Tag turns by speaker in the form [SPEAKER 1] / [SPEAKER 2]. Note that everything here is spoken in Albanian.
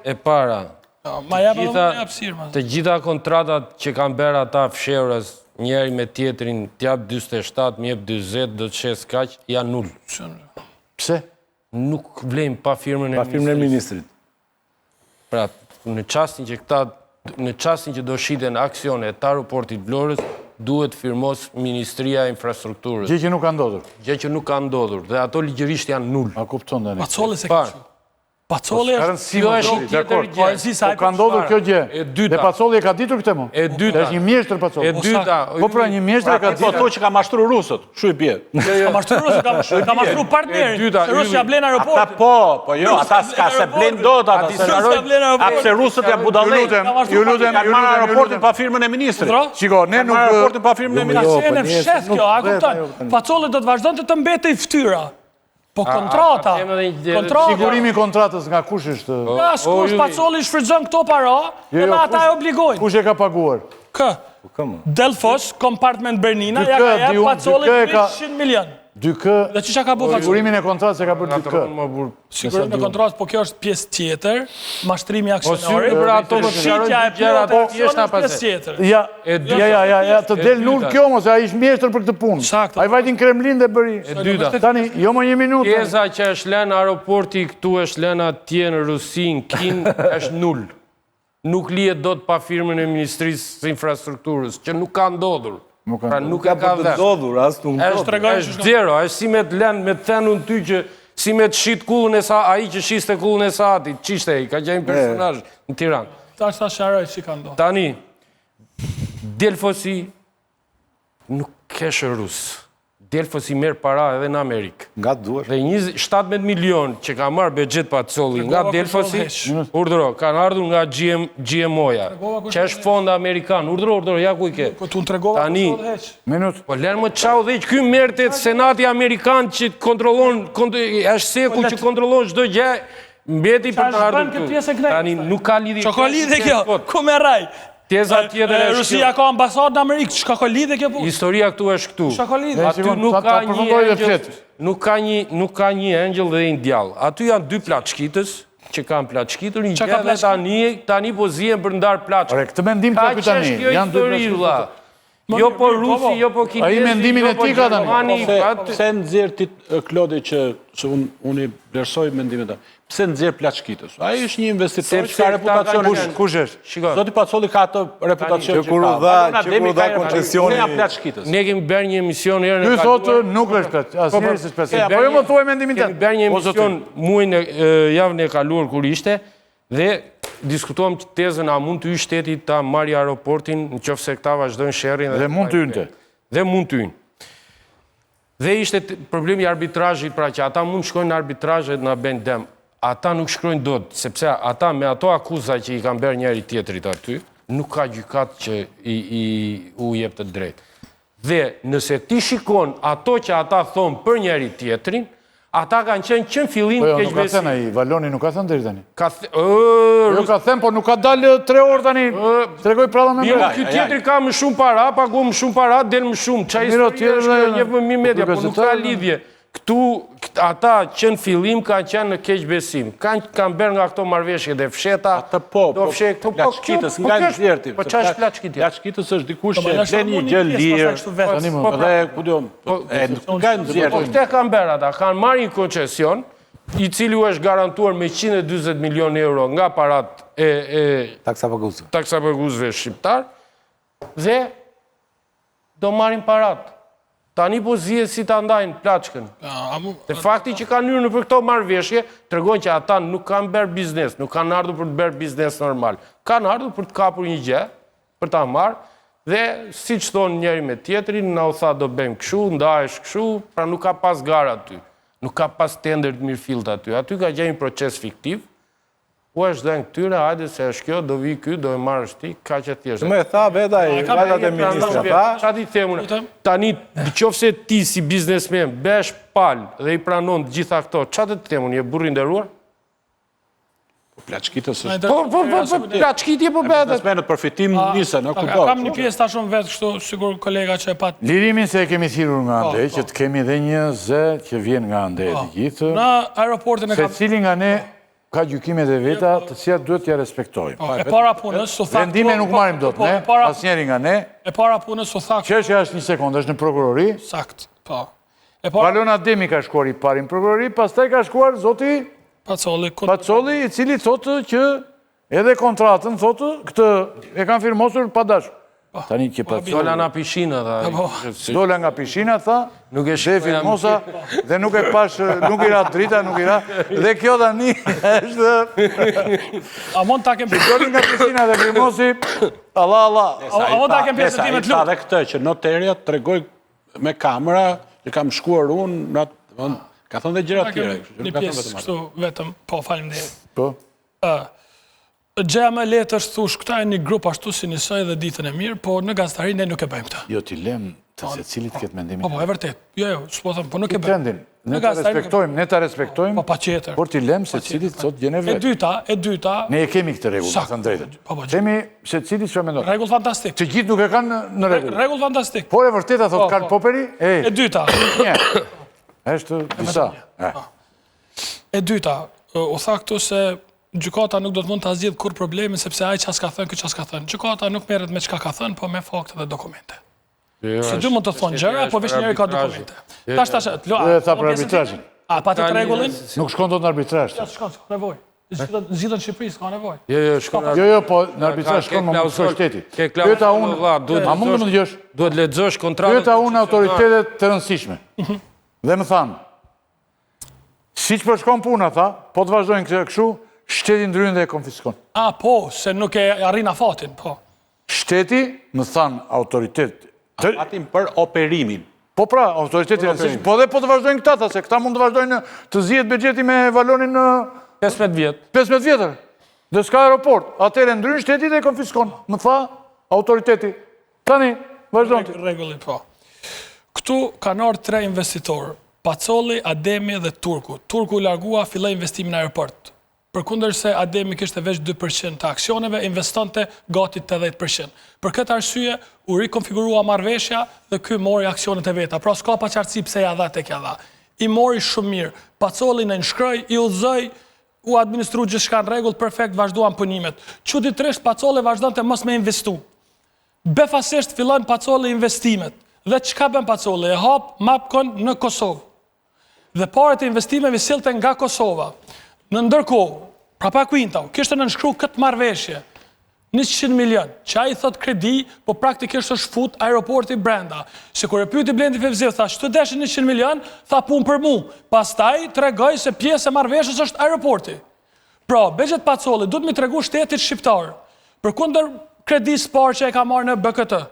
[SPEAKER 1] e para,
[SPEAKER 2] Ma jepë edhe më hapësirë.
[SPEAKER 1] të gjitha kontratat që kanë bërë ata fshehurës, njeri me tjetrin, t'jap 47, m'jep 20, do të shes kaq, janë nul.
[SPEAKER 3] Pse?
[SPEAKER 1] Nuk vlejmë pa firmën
[SPEAKER 3] e ministrit.
[SPEAKER 1] Pra, në qastin që do shiten aksione të aeroportit Vlorës, duhet firmos Ministria e Infrastrukturës.
[SPEAKER 3] Gjë që nuk ka ndodhur.
[SPEAKER 1] Gjë që nuk ka ndodhur, dhe ato ligjërisht janë nul.
[SPEAKER 3] A kupton tani.
[SPEAKER 2] Pacoli se kështu. Pacoli është...
[SPEAKER 1] Kjo është një tjetër gjë.
[SPEAKER 3] Po ka ndodhur kjo gjë. Dhe Pacoli e ka ditur këtë mo.
[SPEAKER 1] E dyta.
[SPEAKER 3] Është një mjeshtër Pacoli.
[SPEAKER 1] E dyta.
[SPEAKER 3] Po pra një mjeshtër e ka ditur.
[SPEAKER 4] Po to që ka mashtru rusët, shu i bje.
[SPEAKER 2] Ka mashtru rusët, ka mashtru partnerin. Rusja blen aeroportin.
[SPEAKER 4] Ata po jo, ata s'ka se blen do të ata. Apse rusët ja budallej.
[SPEAKER 3] Ju lutem,
[SPEAKER 4] Kanë marrë aeroportin pa firmën e ministrit.
[SPEAKER 3] Shiko, ne nuk...
[SPEAKER 4] Aeroportin pa firmën e ministrit.
[SPEAKER 2] Se në fshes kjo, a kupton? Pacoli do të vazhdon të mbetej fytyra. Po kontrata,
[SPEAKER 3] Sigurimi kontratës nga kush është?
[SPEAKER 2] Nga s'kush Pacoli shfrytëzon këto para, dhe ata e obligojnë.
[SPEAKER 3] Kush e ka paguar?
[SPEAKER 2] Kë? Delfos, Compartment Bernina, ja ka jep Pacoli 200 milion.
[SPEAKER 3] 2K,
[SPEAKER 2] Dhe që ka bu Pacoli?
[SPEAKER 3] sigurimin e kontratës e ka bërë 2K.
[SPEAKER 2] Sigurimin e kontratës, po kjo është pjesë tjetër, mashtrimi aksionari,
[SPEAKER 1] shitja e
[SPEAKER 2] plot e aksionit pjesë tjetër.
[SPEAKER 3] Ja, të del nul kjo mos, a ish mjeshtër për këtë punë. A i vajtin Kremlin dhe bëri. Tani, jo më një minutë.
[SPEAKER 1] Pjesa që është lënë aeroporti këtu, është lënë atje në Rusin, Kin, është nul. Nuk lihet do të pa firmën e Ministrisë së Infrastrukturës, që nuk ka ndodhur. Pra nuk e ka dhe. është zero, është si me të lënë, me të thenu në ty që si me të shit kullën e sa, a i që shiste kullën e Saatit, qishte i, ka gjejnë personazh në Tiranë.
[SPEAKER 2] Ta është ta sharoj që ka ndohë.
[SPEAKER 1] Tani, Delfosi nuk keshë rusë. Delfosi merë para edhe në Amerikë.
[SPEAKER 3] Nga duar.
[SPEAKER 1] Dhe 17 milion që ka marrë begjet Pacoli nga Delfosi, urdhëro, kanë ardhur nga GMO-ja, që është fonda Amerikan, urdhëro, ja ku i ke.
[SPEAKER 2] Po tu në tregova kështë heq.
[SPEAKER 3] Minut.
[SPEAKER 1] Po lërë më qau dhe që kjo mërtet Senati Amerikan që kontrolon, është seku që kontrolon çdo gjë, mbeti për të ardhur këtu. Tani nuk ka lidhje.
[SPEAKER 2] Që ka lidhje kjo? Ku me raj?
[SPEAKER 1] Teza tjetër është
[SPEAKER 2] Rusia ka ambasadë në Amerikë, që ka lidhje kjo punë?
[SPEAKER 1] Historia këtu është këtu.
[SPEAKER 2] Që ka lidhje?
[SPEAKER 1] Aty nuk ka një engjëll dhe një djallë. Aty janë dy plaçkitës që kanë plaçkitur një gjë dhe tani po zihen për ndarë plaçkë.
[SPEAKER 3] Ore, këtë mendim ka këtë tani. Janë dy plaçkitë.
[SPEAKER 1] Jo po Rusi, jo po Kinezi.
[SPEAKER 3] Ai mendimin e ti ka tani.
[SPEAKER 4] Pse nxjerr ti Klodi që unë i vlerësoj mendimin e tij. Pse nxjerr plaçkitës? Ai është një investitor që ka reputacion.
[SPEAKER 3] Kush është?
[SPEAKER 4] Zoti Pacoli ka atë reputacion
[SPEAKER 3] që kur u dha koncesioni.
[SPEAKER 1] Ne kemi bërë një emision herën
[SPEAKER 3] e kaluar. Ky thotë nuk është asnjëri se special. Po jo më thuaj mendimin tënd.
[SPEAKER 1] Kemi bërë një emision muajin javën e kaluar kur ishte dhe diskutuam tezën a mund të hyjë shteti ta marrë aeroportin nëse këta vazhdojnë sherrin
[SPEAKER 3] dhe mund të hynte.
[SPEAKER 1] Dhe mund të hyjnë. Dhe ishte problemi i arbitrazhit, pra që ata mund shkojnë në arbitrazh dhe na bëjnë dëm. Ata nuk shkrojnë dot, sepse ata me ato akuza që i kanë bërë njëri tjetrit aty, nuk ka gjykat që u jep të drejtë. Dhe nëse ti shikon ato që ata thonë për njëri tjetrin, ata kanë qenë që në fillim keqbesi.
[SPEAKER 3] Nuk ka thënë ai, Valoni nuk ka thënë deri tani.
[SPEAKER 1] Jo
[SPEAKER 3] ka thënë, po nuk ka dalë 3 orë tani. Tregoj prallën me
[SPEAKER 1] mirë. Ky tjetri ka më shumë para, paguon më shumë para, del më shumë. Çaj është një më mirë media, po nuk ka lidhje. Këtu ata që në fillim kanë qenë në keqbesim. Kanë bërë nga këto marrëveshje dhe fsheta.
[SPEAKER 4] Atë po, plaçkitës nga nxjerrti.
[SPEAKER 1] Po ç'është plaçkitja?
[SPEAKER 4] Plaçkitës është dikush që blen një gjë lirë. Dhe ku diun, nga nxjerti.
[SPEAKER 1] Po këtë kanë bërë ata, kanë marrë një koncesion i cili u është garantuar me 140 milion euro nga parat e taksapaguesve shqiptar dhe do marrin parat. Tani po zihet si ta ndajnë plaçkën. Dhe fakti që kanë hyrë në për këto marrëveshje tregon që ata nuk kanë bërë biznes, nuk kanë ardhur për të bërë biznes normal. Kanë ardhur për të kapur një gjë, për ta marrë dhe siç thonë njëri me tjetrin, na u tha do bëjmë kështu, ndahesh kështu, pra nuk ka pas gara aty. Nuk ka pas tender të mirëfillt aty. Aty ka gjejë një proces fiktiv. U është dhe në këtyre, hajde se është kjo, do vi ky, do e marrësh ti, ka që thjeshtë.
[SPEAKER 5] Më e tha vetat e ministra, tha?
[SPEAKER 1] Qa ti themun, tani, qofse ti si biznesmen, besh pal dhe i pranon gjitha këto, qa të themun, je burri nderuar?
[SPEAKER 4] Plaçkitës është...
[SPEAKER 1] Po, plaçkitje po betet.
[SPEAKER 4] Biznesmenët përfitim nisën, në kudo.
[SPEAKER 2] Kam një pjesë ta shumë vetë kështu, sigur kolega që e pat.
[SPEAKER 3] Lirimin se e kemi thirrur nga Andej, që të kemi dhe një zë që vjen nga Andej të gjithë.
[SPEAKER 2] Në aeroportin e
[SPEAKER 3] se cili nga ne ka gjykimet e veta të cilat duhet t'ja respektojmë.
[SPEAKER 2] E para punës, u thakë...
[SPEAKER 3] Vendime nuk marim dot ne, asnjeri nga ne.
[SPEAKER 2] E para punës, u thakë...
[SPEAKER 3] Çështja është një sekundë, është në prokurori.
[SPEAKER 2] Sakt, po.
[SPEAKER 3] Valona Demi ka shkuar i pari në prokurori, pastaj ka shkuar zoti Pacoli, i cili thotë që edhe kontratën, thotë, këtë e kanë firmosur pa dashur. Tani që Pacoli...
[SPEAKER 1] Dola nga pishina, tha.
[SPEAKER 3] Dola nga pishina, tha, dhe firmosa, dhe nuk e pash, nuk i ra drita, nuk i ra, dhe kjo tani është...
[SPEAKER 2] A mund ta kem...
[SPEAKER 3] Doli nga pishina dhe firmosi, Allah.
[SPEAKER 2] A mund ta kem pjesë time të lutë?
[SPEAKER 4] Dhe këtë që noterja të tregoj me kamera, që kam shkuar unë, ka thënë dhe gjëra tjera.
[SPEAKER 2] Një pjesë, kështu vetëm, po, falim dhe.
[SPEAKER 3] Po.
[SPEAKER 2] Gjëja me letë është thush, këta e një grup ashtu si njësoj dhe ditën e mirë, po në gazetarin ne nuk e bëjmë këta.
[SPEAKER 3] Jo, t'i lem të se cilit këtë mendimin.
[SPEAKER 2] Po, e vërtet. Jo, s'po thëmë, po nuk e bëjmë.
[SPEAKER 3] Trendin, ne ta respektojmë,
[SPEAKER 2] po pa qeter.
[SPEAKER 3] Por t'i lem se cilit sot gjene vetë.
[SPEAKER 2] E dyta...
[SPEAKER 3] Ne e kemi këtë regull, të thënë drejtët. Themi se cilit që mendojnë.
[SPEAKER 2] Regull fantastik.
[SPEAKER 3] Që gjithë nuk e kanë në regull.
[SPEAKER 2] Regull fantastik.
[SPEAKER 3] Por e vërteta, thot Karl Poperi,
[SPEAKER 2] e dyta.
[SPEAKER 3] Eshtë disa.
[SPEAKER 2] E dyta, u tha këtu se gjykata nuk do të mund të azgjidh kur problemin, sepse ai çka s'ka thënë, çka s'ka thënë. Gjykata nuk merret me çka ka thënë, po me fakte dhe dokumente. Se dy mund të thonë gjëra, po veç njëri ka dokumente. Tash,
[SPEAKER 3] tha për arbitrazhin.
[SPEAKER 2] A pa të regullin?
[SPEAKER 3] Nuk shkon do në arbitrazh.
[SPEAKER 2] Ja, s'ka nevojë. Zgjidhen në Shqipëri, s'ka nevojë.
[SPEAKER 3] Jo, po në arbitrazh shkon më mësoj shteti. Pyeta unë, a mund të më dëgjosh?
[SPEAKER 1] Duhet lexosh kontratën.
[SPEAKER 3] Pyeta unë autoritetet të rëndësishme. Dhe më thanë, siç po shkon puna, tha, po të vazhdojnë këtë kështu, shteti ndryn dhe e konfiskon.
[SPEAKER 2] A, po, se nuk e arrin afatin, po.
[SPEAKER 3] Shteti, më thanë autoritet...
[SPEAKER 4] Afatin për operimin.
[SPEAKER 3] Po pra, autoritetin e nësishme. Po dhe po të vazhdojnë këta, tha, se këta mund të vazhdojnë të zjetë budgeti me valonin në...
[SPEAKER 1] 15 vjetë.
[SPEAKER 3] 15 vjetër. Dhe s'ka aeroport. Atere ndryn shteti dhe e konfiskon. Më tha, autoriteti. Tani, vazhdojnë.
[SPEAKER 2] Regullit, po. Këtu kanë ardhur 3 investitorë. Pacoli, Ademi dhe Turku. Turku largua, filloi investimin në aeroport. Përkundër se Ademi kishte veç 2% të aksioneve, investonte gati 80%. Për këtë arsye, u rikonfigurua marrëveshja dhe ky mori aksionet e veta. Pra s'ka pa qartësi pse ja dha tek ja dha. I mori shumë mirë. Pacoli në nënshkroj, i udhëzoi, u administru gjithçka në rregull, perfekt, vazhduan punimet. Çuditërisht Pacoli vazhdonte mos me investu. Befasisht fillon Pacoli investimet. Dhe çka bën Pacoli? E hap Mapcon në Kosovë. Dhe parat e investimeve sillte nga Kosova. Në ndërkohë, prapa Quintau, kishte nënshkru këtë marrëveshje, 100 milion, që ai thot kredi, po praktikisht është fut aeroporti brenda. Se kur e pyeti Blendi Fevziu, tha, "Ç'të deshin 100 milion?" Tha, "Punë për mua." Pastaj tregoi se pjesë e marrëveshjes është aeroporti. Pra, Bexhet Pacoli duhet mi tregu shtetit shqiptar, përkundër kredisë parë që e ka marrë në BKT.